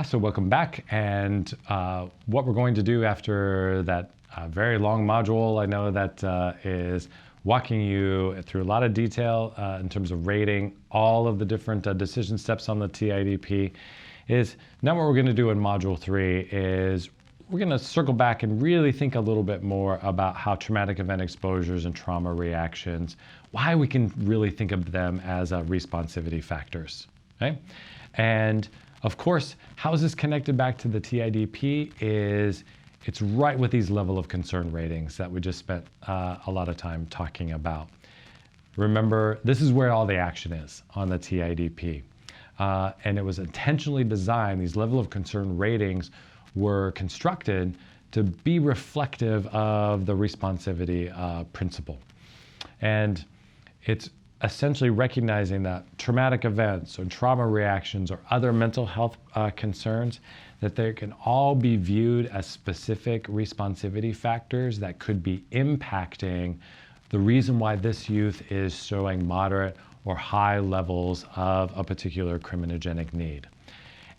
So welcome back, and what we're going to do after that very long module, I know that is walking you through a lot of detail in terms of rating all of the different decision steps on the TIDP, is now what we're going to do in module 3 is we're going to circle back and really think a little bit more about how traumatic event exposures and trauma reactions, why we can really think of them as responsivity factors. Okay? And of course, how is this connected back to the TIDP is it's right with these level of concern ratings that we just spent a lot of time talking about. Remember, this is where all the action is on the TIDP. And it was intentionally designed, these level of concern ratings were constructed to be reflective of the responsivity principle. And it's essentially recognizing that traumatic events or trauma reactions or other mental health concerns, that they can all be viewed as specific responsivity factors that could be impacting the reason why this youth is showing moderate or high levels of a particular criminogenic need.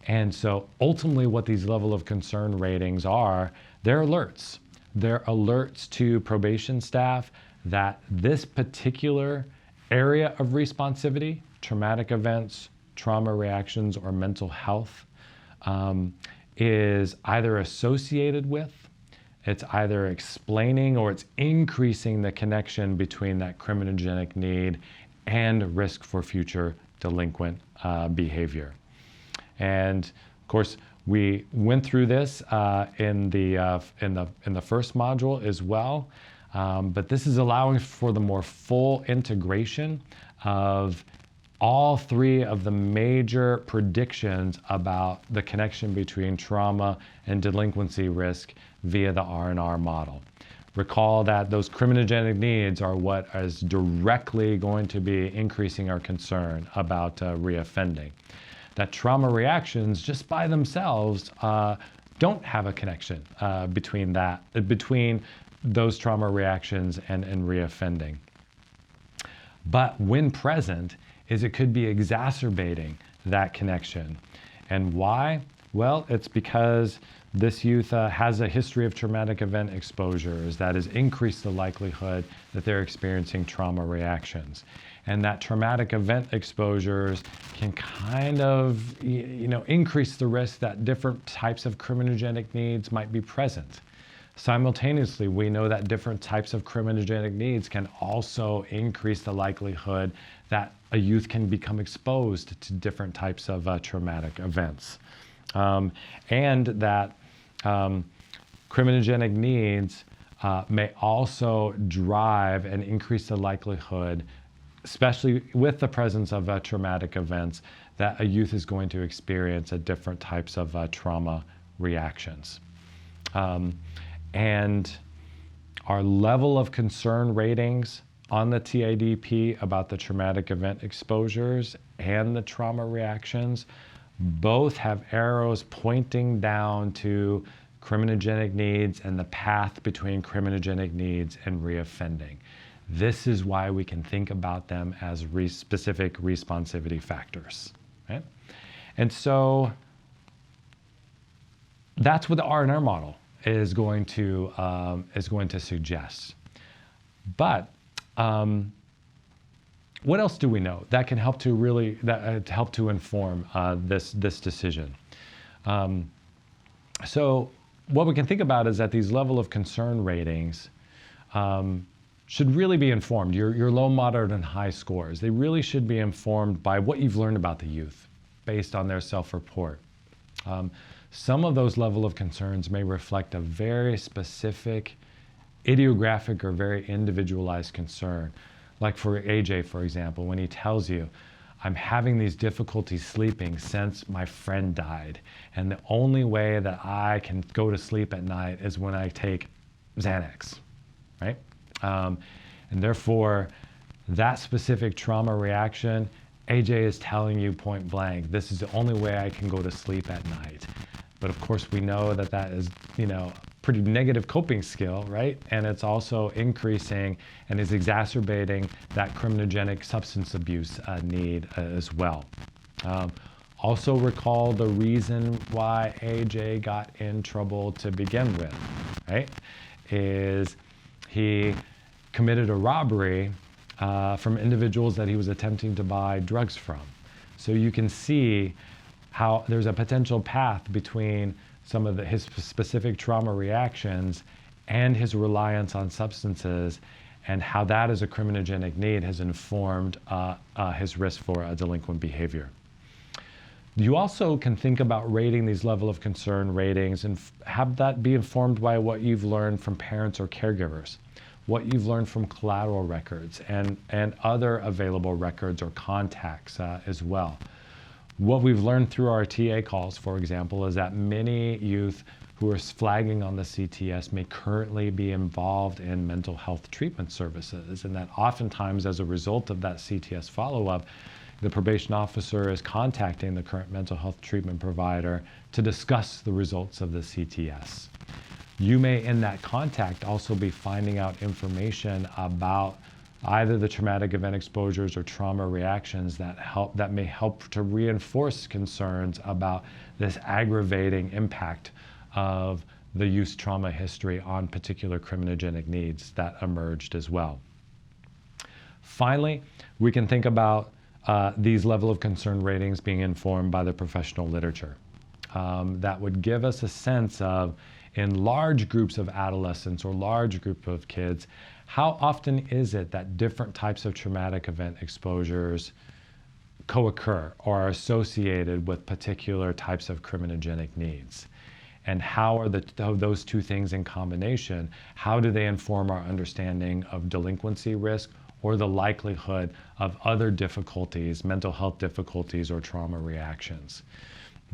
And so ultimately what these level of concern ratings are, they're alerts. They're alerts to probation staff that this particular area of responsivity, traumatic events, trauma reactions, or mental health, is either associated with, it's either explaining or it's increasing the connection between that criminogenic need and risk for future delinquent behavior. And of course, we went through this in the first module as well. But this is allowing for the more full integration of all three of the major predictions about the connection between trauma and delinquency risk via the R&R model. Recall that those criminogenic needs are what is directly going to be increasing our concern about reoffending. That trauma reactions just by themselves don't have a connection between those trauma reactions and reoffending. But when present, it could be exacerbating that connection. And why? Well, it's because this youth has a history of traumatic event exposures that has increased the likelihood that they're experiencing trauma reactions. And that traumatic event exposures can kind of, increase the risk that different types of criminogenic needs might be present. Simultaneously, we know that different types of criminogenic needs can also increase the likelihood that a youth can become exposed to different types of traumatic events. And that criminogenic needs may also drive and increase the likelihood, especially with the presence of traumatic events, that a youth is going to experience different types of trauma reactions. And our level of concern ratings on the TIDP about the traumatic event exposures and the trauma reactions both have arrows pointing down to criminogenic needs and the path between criminogenic needs and reoffending. This is why we can think about them as specific responsivity factors. Right? And so that's what the R&R model is going to suggest. But what else do we know that can help to help to inform this decision? So what we can think about is that these level of concern ratings should really be informed. Your low, moderate, and high scores, they really should be informed by what you've learned about the youth based on their self-report. Some of those level of concerns may reflect a very specific, idiographic, or very individualized concern. Like for AJ, for example, when he tells you, I'm having these difficulties sleeping since my friend died, and the only way that I can go to sleep at night is when I take Xanax, right? And therefore, that specific trauma reaction, AJ is telling you point blank, this is the only way I can go to sleep at night. But of course, we know that that is, pretty negative coping skill, right? And it's also increasing and is exacerbating that criminogenic substance abuse need as well. Also recall the reason why AJ got in trouble to begin with, right? Is he committed a robbery from individuals that he was attempting to buy drugs from. So you can see how there's a potential path between some of his specific trauma reactions and his reliance on substances, and how that as a criminogenic need has informed his risk for delinquent behavior. You also can think about rating these level of concern ratings and have that be informed by what you've learned from parents or caregivers, what you've learned from collateral records and other available records or contacts as well. What we've learned through our TA calls, for example, is that many youth who are flagging on the CTS may currently be involved in mental health treatment services, and that oftentimes as a result of that CTS follow-up, the probation officer is contacting the current mental health treatment provider to discuss the results of the CTS. You may, in that contact, also be finding out information about either the traumatic event exposures or trauma reactions that may help to reinforce concerns about this aggravating impact of the youth's trauma history on particular criminogenic needs that emerged as well. Finally, we can think about these level of concern ratings being informed by the professional literature. That would give us a sense of, in large groups of adolescents or large group of kids, how often is it that different types of traumatic event exposures co-occur or are associated with particular types of criminogenic needs? And how are those two things in combination, how do they inform our understanding of delinquency risk or the likelihood of other difficulties, mental health difficulties or trauma reactions?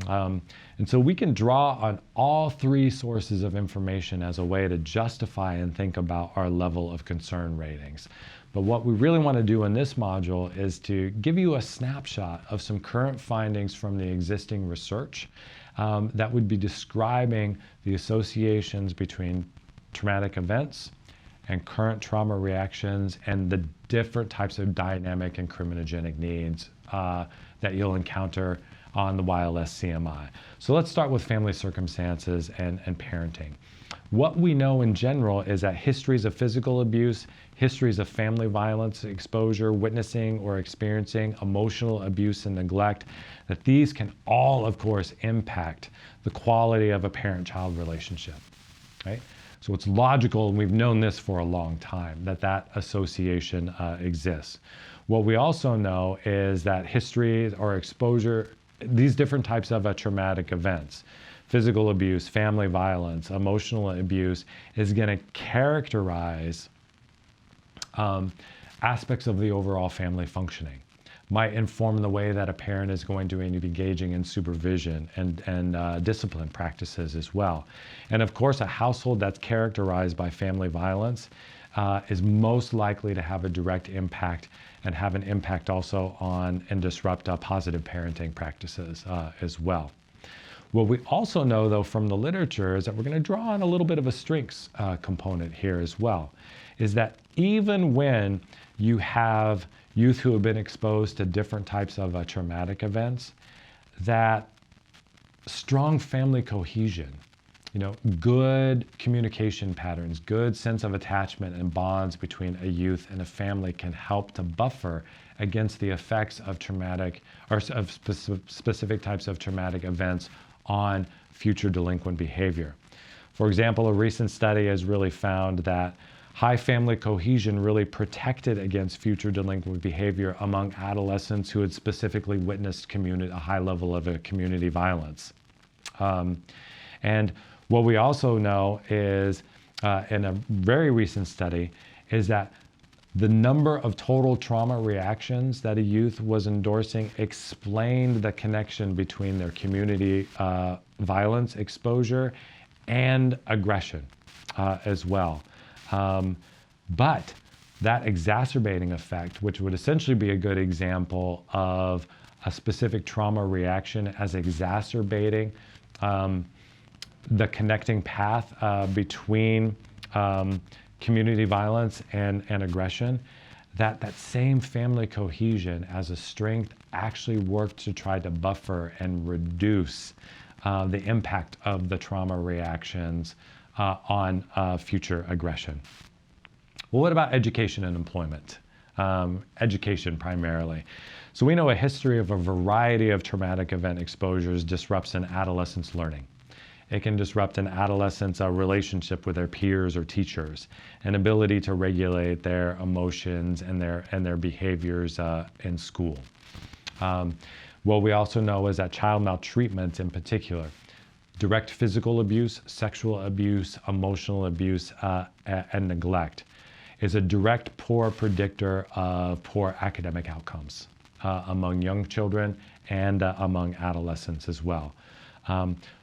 And so we can draw on all three sources of information as a way to justify and think about our level of concern ratings. But what we really want to do in this module is to give you a snapshot of some current findings from the existing research that would be describing the associations between traumatic events and current trauma reactions and the different types of dynamic and criminogenic needs that you'll encounter on the YLS CMI. So let's start with family circumstances and parenting. What we know in general is that histories of physical abuse, histories of family violence, exposure, witnessing or experiencing emotional abuse and neglect, that these can all, of course, impact the quality of a parent-child relationship, right? So it's logical, and we've known this for a long time, that association exists. What we also know is that history or exposure, these different types of traumatic events, physical abuse, family violence, emotional abuse, is going to characterize aspects of the overall family functioning. Might inform the way that a parent is going to be engaging in supervision and discipline practices as well. And of course, a household that's characterized by family violence is most likely to have a direct impact and have an impact also on and disrupt positive parenting practices as well. What we also know, though, from the literature is that we're going to draw on a little bit of a strengths component here as well, is that even when you have youth who have been exposed to different types of traumatic events, that strong family cohesion, good communication patterns, good sense of attachment and bonds between a youth and a family can help to buffer against the effects of traumatic or of specific types of traumatic events on future delinquent behavior. For example, a recent study has really found that high family cohesion really protected against future delinquent behavior among adolescents who had specifically witnessed a high level of community violence. And what we also know is, in a very recent study, is that the number of total trauma reactions that a youth was endorsing explained the connection between their community violence exposure and aggression as well. But that exacerbating effect, which would essentially be a good example of a specific trauma reaction as exacerbating the connecting path between community violence and aggression, that same family cohesion as a strength actually worked to try to buffer and reduce the impact of the trauma reactions on future aggression. Well, what about education and employment? Education primarily. So we know a history of a variety of traumatic event exposures disrupts an adolescent's learning. It can disrupt an adolescent's relationship with their peers or teachers, an ability to regulate their emotions and their behaviors in school. What we also know is that child maltreatment in particular, direct physical abuse, sexual abuse, emotional abuse, and neglect is a direct poor predictor of poor academic outcomes among young children and among adolescents as well.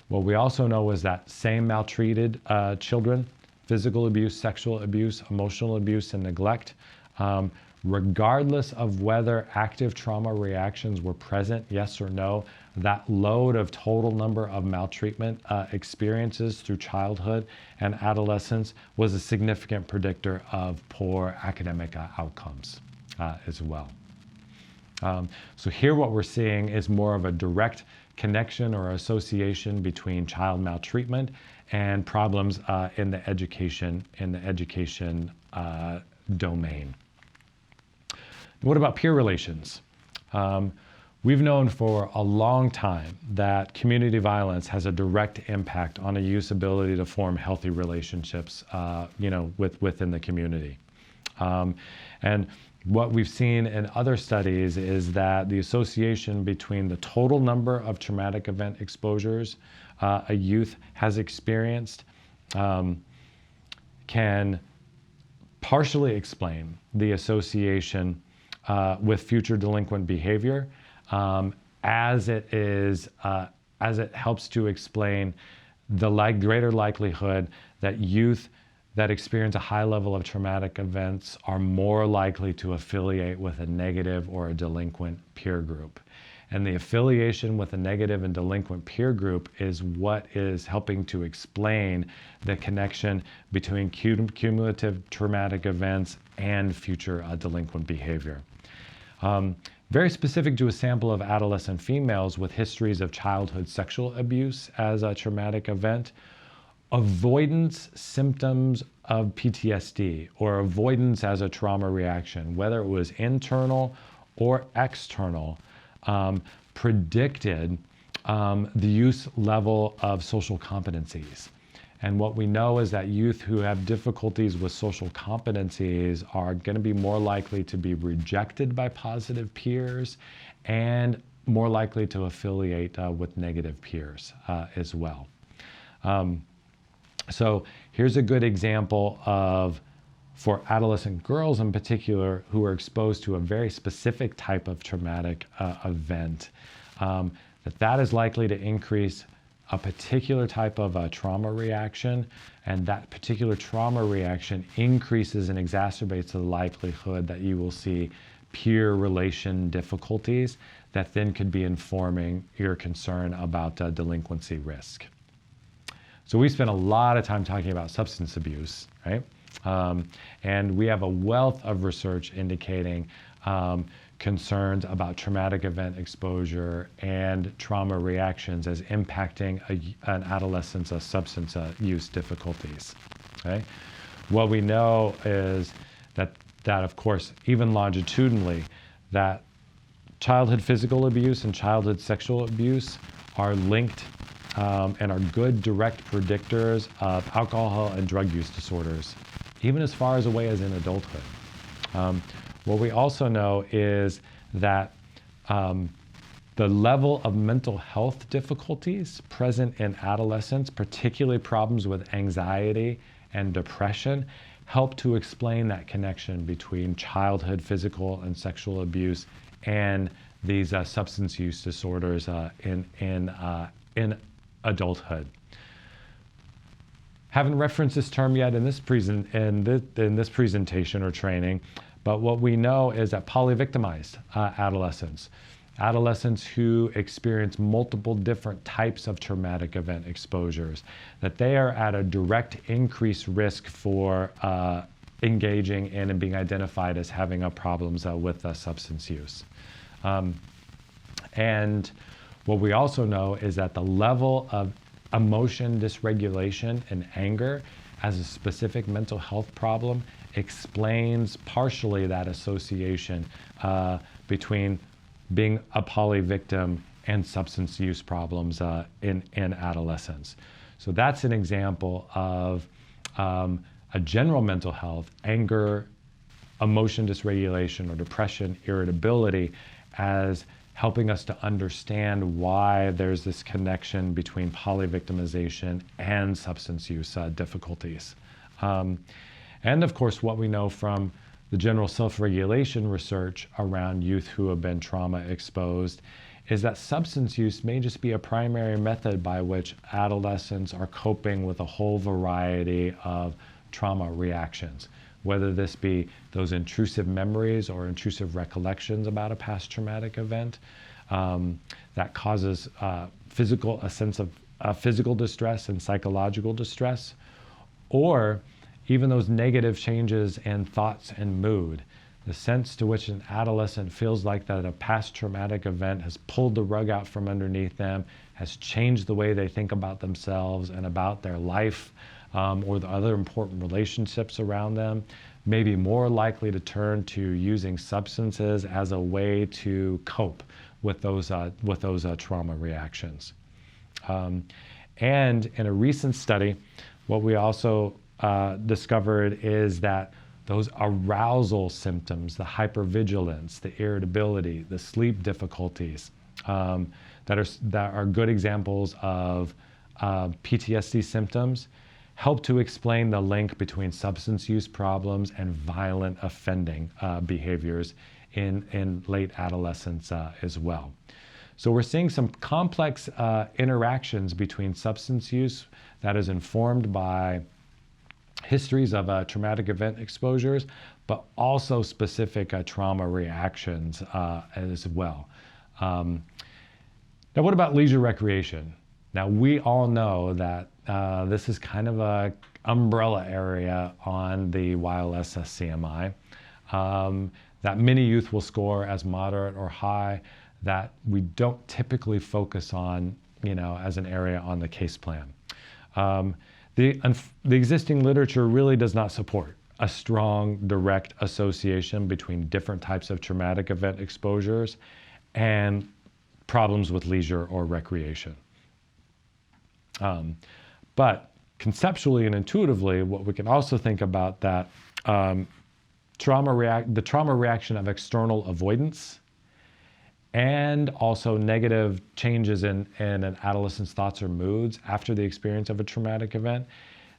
What we also know is that same maltreated children, physical abuse, sexual abuse, emotional abuse, and neglect, regardless of whether active trauma reactions were present, yes or no, that load of total number of maltreatment experiences through childhood and adolescence was a significant predictor of poor academic outcomes as well. So here what we're seeing is more of a direct connection or association between child maltreatment and problems in the education domain. What about peer relations? We've known for a long time that community violence has a direct impact on a youth's ability to form healthy relationships, within the community. And what we've seen in other studies is that the association between the total number of traumatic event exposures a youth has experienced can partially explain the association with future delinquent behavior, as it helps to explain the greater likelihood that youth that experience a high level of traumatic events are more likely to affiliate with a negative or a delinquent peer group. And the affiliation with a negative and delinquent peer group is what is helping to explain the connection between cumulative traumatic events and future delinquent behavior. Very specific to a sample of adolescent females with histories of childhood sexual abuse as a traumatic event, avoidance symptoms of PTSD or avoidance as a trauma reaction, whether it was internal or external, predicted the youth's level of social competencies. And what we know is that youth who have difficulties with social competencies are going to be more likely to be rejected by positive peers and more likely to affiliate with negative peers as well. So here's a good example of, for adolescent girls in particular, who are exposed to a very specific type of traumatic event, that is likely to increase a particular type of trauma reaction, and that particular trauma reaction increases and exacerbates the likelihood that you will see peer relation difficulties that then could be informing your concern about delinquency risk. So we spent a lot of time talking about substance abuse, right? And we have a wealth of research indicating concerns about traumatic event exposure and trauma reactions as impacting an adolescent's substance use difficulties. Okay? What we know is that of course, even longitudinally, that childhood physical abuse and childhood sexual abuse are linked and are good direct predictors of alcohol and drug use disorders, even as far away as in adulthood. What we also know is that the level of mental health difficulties present in adolescents, particularly problems with anxiety and depression, help to explain that connection between childhood physical and sexual abuse and these substance use disorders in adulthood. Haven't referenced this term yet in this presentation or training, but what we know is that polyvictimized adolescents who experience multiple different types of traumatic event exposures, that they are at a direct increased risk for engaging in and being identified as having problems with substance use. And what we also know is that the level of emotion dysregulation and anger as a specific mental health problem explains partially that association between being a poly victim and substance use problems in adolescence. So that's an example of a general mental health, anger, emotion dysregulation, or depression, irritability, as helping us to understand why there's this connection between polyvictimization and substance use difficulties. And of course, what we know from the general self-regulation research around youth who have been trauma exposed is that substance use may just be a primary method by which adolescents are coping with a whole variety of trauma reactions, whether this be those intrusive memories or intrusive recollections about a past traumatic event that causes a sense of physical distress and psychological distress, or even those negative changes in thoughts and mood. The sense to which an adolescent feels like that a past traumatic event has pulled the rug out from underneath them, has changed the way they think about themselves and about their life, or the other important relationships around them, may be more likely to turn to using substances as a way to cope with those trauma reactions. And in a recent study, what we also discovered is that those arousal symptoms, the hypervigilance, the irritability, the sleep difficulties, that are good examples of PTSD symptoms, help to explain the link between substance use problems and violent offending behaviors in late adolescence as well. So we're seeing some complex interactions between substance use that is informed by histories of traumatic event exposures, but also specific trauma reactions as well. Now, what about leisure recreation? Now, we all know that this is kind of an umbrella area on the YLS CMI that many youth will score as moderate or high, that we don't typically focus on, as an area on the case plan. The existing literature really does not support a strong, direct association between different types of traumatic event exposures and problems with leisure or recreation. But conceptually and intuitively, what we can also think about that the trauma reaction of external avoidance and also negative changes in an adolescent's thoughts or moods after the experience of a traumatic event,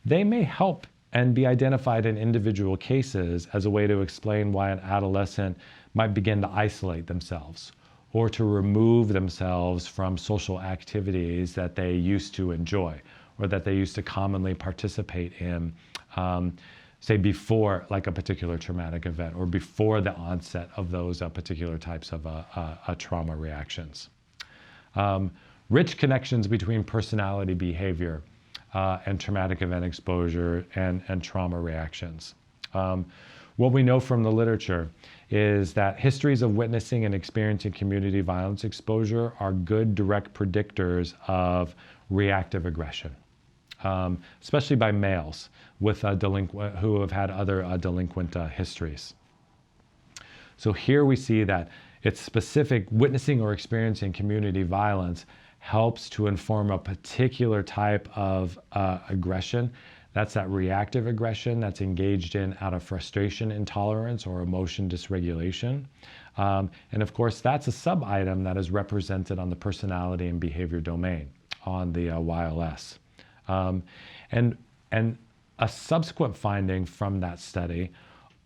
they may help and be identified in individual cases as a way to explain why an adolescent might begin to isolate themselves or to remove themselves from social activities that they used to enjoy or that they used to commonly participate in, say before like a particular traumatic event or before the onset of those particular types of trauma reactions. Rich connections between personality behavior and traumatic event exposure and trauma reactions. What we know from the literature is that histories of witnessing and experiencing community violence exposure are good direct predictors of reactive aggression, especially by males with who have had other delinquent histories. So here we see that it's specific witnessing or experiencing community violence helps to inform a particular type of aggression. That's that reactive aggression that's engaged in out of frustration, intolerance, or emotion dysregulation. And of course, that's a sub-item that is represented on the personality and behavior domain on the YLS. And a subsequent finding from that study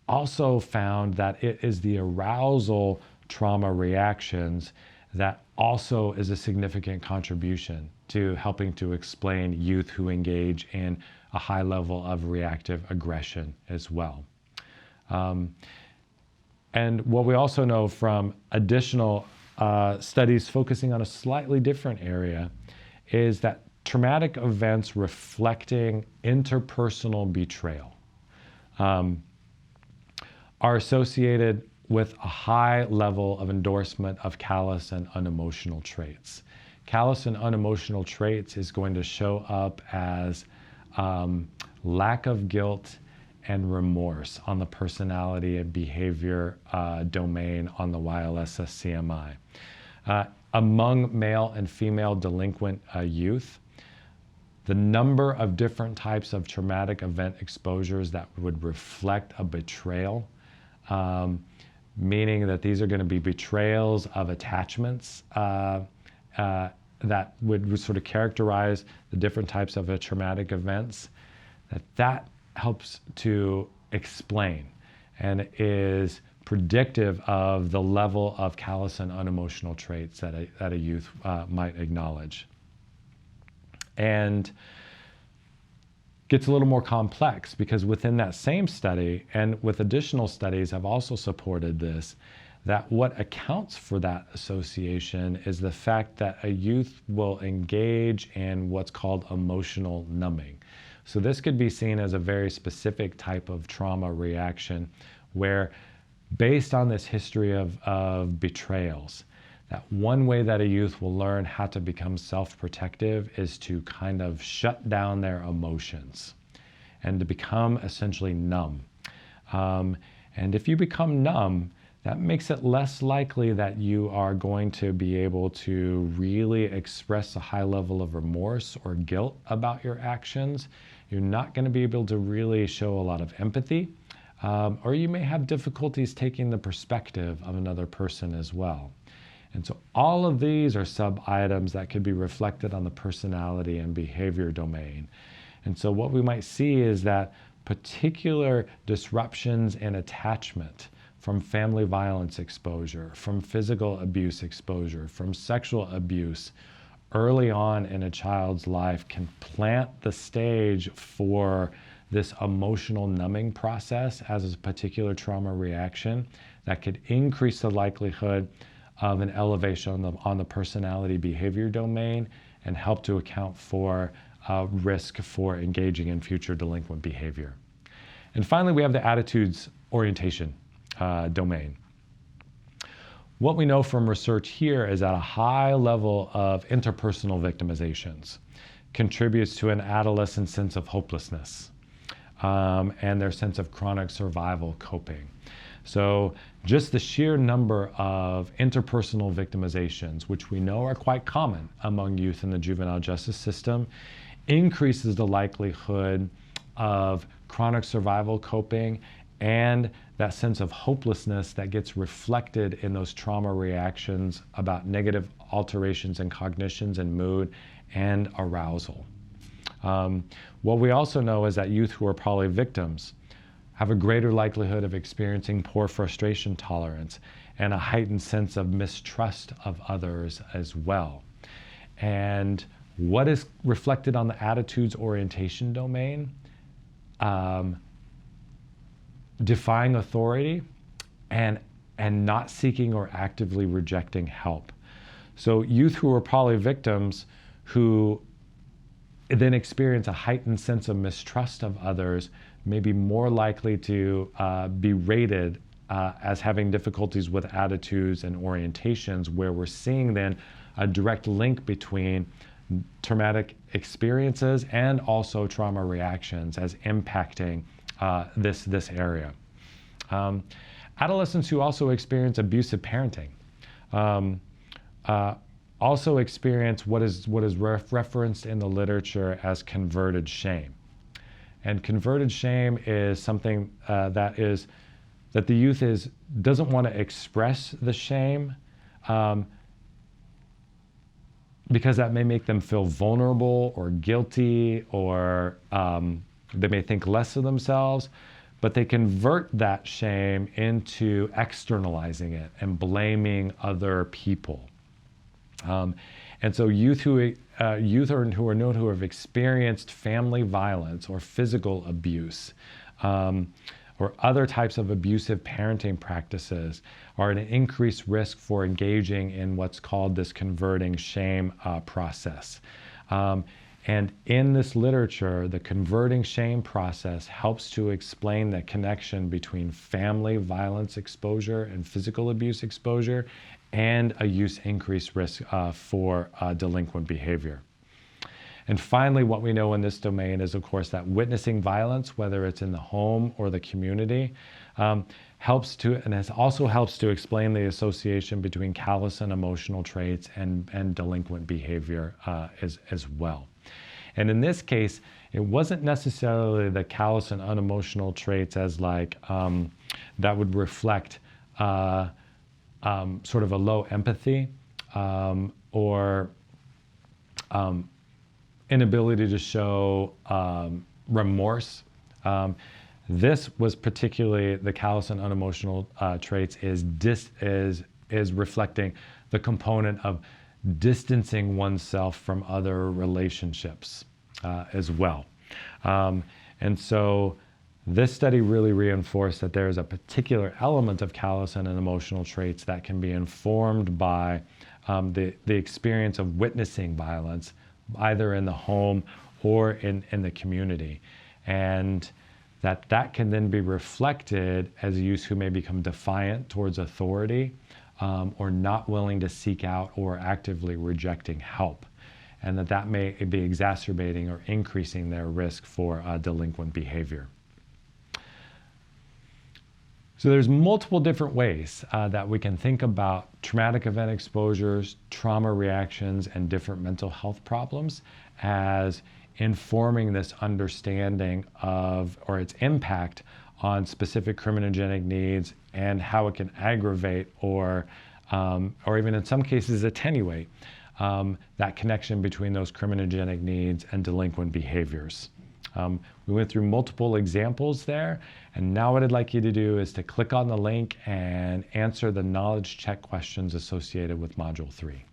also found that it is the arousal trauma reactions that also is a significant contribution to helping to explain youth who engage in a high level of reactive aggression as well. And what we also know from additional studies focusing on a slightly different area is that traumatic events reflecting interpersonal betrayal are associated with a high level of endorsement of callous and unemotional traits. Callous and unemotional traits is going to show up as lack of guilt and remorse on the personality and behavior domain on the YLSS-CMI. Among male and female delinquent youth, the number of different types of traumatic event exposures that would reflect a betrayal, meaning that these are going to be betrayals of attachments that would sort of characterize the different types of traumatic events, that helps to explain and is predictive of the level of callous and unemotional traits that a youth might acknowledge. And gets a little more complex because within that same study and with additional studies have also supported this, that what accounts for that association is the fact that a youth will engage in what's called emotional numbing. So this could be seen as a very specific type of trauma reaction where, based on this history of betrayals, that one way that a youth will learn how to become self-protective is to kind of shut down their emotions and to become essentially numb. And if you become numb, that makes it less likely that you are going to be able to really express a high level of remorse or guilt about your actions. You're not going to be able to really show a lot of empathy, or you may have difficulties taking the perspective of another person as well. And so all of these are sub-items that could be reflected on the personality and behavior domain. And so what we might see is that particular disruptions in attachment from family violence exposure, from physical abuse exposure, from sexual abuse early on in a child's life can plant the stage for this emotional numbing process as a particular trauma reaction that could increase the likelihood of an elevation on the personality behavior domain and help to account for risk for engaging in future delinquent behavior. And finally, we have the attitudes orientation domain. What we know from research here is that a high level of interpersonal victimizations contributes to an adolescent sense of hopelessness and their sense of chronic survival coping. So just the sheer number of interpersonal victimizations, which we know are quite common among youth in the juvenile justice system, increases the likelihood of chronic survival coping and that sense of hopelessness that gets reflected in those trauma reactions about negative alterations in cognitions and mood and arousal. What we also know is that youth who are poly victims have a greater likelihood of experiencing poor frustration tolerance and a heightened sense of mistrust of others as well. And what is reflected on the attitudes orientation domain? Defying authority and not seeking or actively rejecting help. So youth who are poly victims who then experience a heightened sense of mistrust of others may be more likely to be rated as having difficulties with attitudes and orientations, where we're seeing then a direct link between traumatic experiences and also trauma reactions as impacting this area. Adolescents who also experience abusive parenting also experience what is referenced in the literature as converted shame. And converted shame is something that the youth doesn't want to express the shame because that may make them feel vulnerable or guilty, or they may think less of themselves, but they convert that shame into externalizing it and blaming other people. And so youth who are known to have experienced family violence or physical abuse or other types of abusive parenting practices are at an increased risk for engaging in what's called this converting shame process. And in this literature, the converting shame process helps to explain the connection between family violence exposure and physical abuse exposure and a use increased risk for delinquent behavior. And finally, what we know in this domain is, of course, that witnessing violence, whether it's in the home or the community, helps to explain the association between callous and emotional traits and delinquent behavior as well. And in this case, it wasn't necessarily the callous and unemotional traits as like that would reflect sort of a low empathy or inability to show remorse. This was particularly the callous and unemotional traits is reflecting the component of distancing oneself from other relationships as well. And so this study really reinforced that there is a particular element of callous and emotional traits that can be informed by the experience of witnessing violence, either in the home or in the community. And that can then be reflected as youth who may become defiant towards authority or not willing to seek out or actively rejecting help. And that may be exacerbating or increasing their risk for delinquent behavior. So there's multiple different ways that we can think about traumatic event exposures, trauma reactions, and different mental health problems as informing this understanding of, or its impact on specific criminogenic needs and how it can aggravate or even in some cases attenuate that connection between those criminogenic needs and delinquent behaviors. We went through multiple examples there, and now what I'd like you to do is to click on the link and answer the knowledge check questions associated with Module 3.